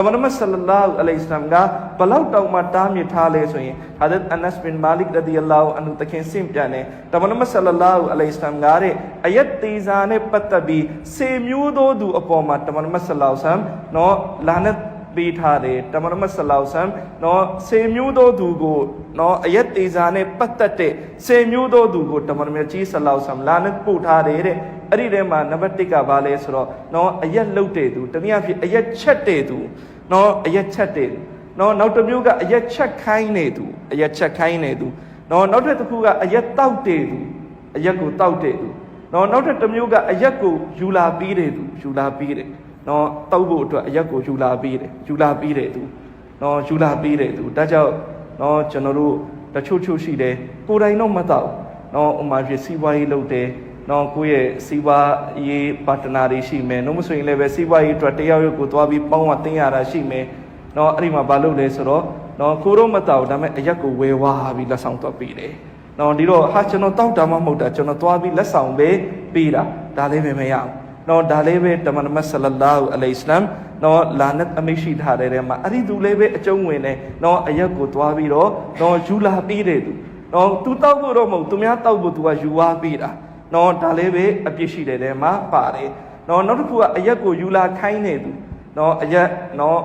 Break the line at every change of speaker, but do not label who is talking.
Muhammad sallallahu alaihi wasallam ga balau tau mata mi thale soyin Hazrat Anas bin Malik radhiyallahu anhu takin sim pyane Muhammad sallallahu alaihi wasallam ga re ayat tizane pattabi se myu do du apaw ma Muhammad sallallahu alaihi wasallam no lanatပေးထားတယ်တမန်တော်ဆလောဆမ်နော်စေမျိုးသောသူကိုနော်အယက်တေဇာနဲ့ပတ်သက်တဲ့စေမျိုးသောသူကိုတမန်တော်ကြီးဆလောဆမ်လာနဲ့ပို့ထားတယ်တဲ့အဲ့ဒီထဲမှာနံပါတ်1ကဘာလဲဆိုတော့နော်အယက်လုတ်တဲ့သူတနည်းအားဖြင့်အယက်ချက်တဲ့သူနော်အယက်ချက်တဲ့နော်နောက်တစ်မျိုးကအယက်ချက်ခိုင်းနေသူအယက်ချက်ခိုင်းနေသူနော်နောက်တစ်ခုကအယက်တောက်တဲ့သူအယက်ကိုတောက်တဲ့သူနော်နောက်တစ်မျိုးကအယက်ကိုယူလာပြီးတဲ့သူယူလာပြီးတဲ့နော်တောက်ဖို့အတွက်အရက်ကိုယူလာပြီးတယ်သူနော်ယူလာပြီးတယ်သူဒါကြောင့်နော်ကျွန်တော်တို့တချို့ရှိတယ်ကိုယ်တိုင်တော့မတော့နော်ဥမာပြစီးပွားရေးလုပ်တယ်နော်ကိုယ့်ရဲ့စီးပွားရေးပါတနာတွေရှိမယ်နှုတ်မဆိုရင်လည်းပဲစီးပွားရေးအတွက်တယောက်ကိုသွားပြီးပေါင်းဝတင်းရတာရှိမယ်နော်အဲ့ဒီမှာဘာလုပ်လဲဆိုတော့နော်ကိုတော့မတော့ဒါပေမဲ့အရက်ကိုဝယ်ဝါပြီးလက်ဆောင်သွားပြီးတယ်နော်ဒီတော့ဟာကျွန်တော်တောက်တာမှမဟုတ်တာကျွန်တော်သွားပြီးလက်ဆောင်ပဲပေးတာဒါလည်းပဲမရဘူးနော်ဒါလေးပဲတမန်တော်ဆလလာဟူအလိုင်စလမ်နော်လာနတ်အမိရှိထားတဲ့မှာအဲ့ဒီသူလေးပဲအကျုံးဝင်နေနော်အရက်ကိုသွားပြီးတော့နော်ယူလာပြီးတယ်သူနော်သူတောက်ဖို့တော့မဟုတ်သူများတောက်ဖို့သူကယူဝါပြီးတာနော်ဒါလေးပဲအပြစ်ရှိတဲ့မှာပါတယ်နော်နောက်တစ်ခုကအရက်ကိုယူလာခိုင်းနေသူနော်အရက်နော်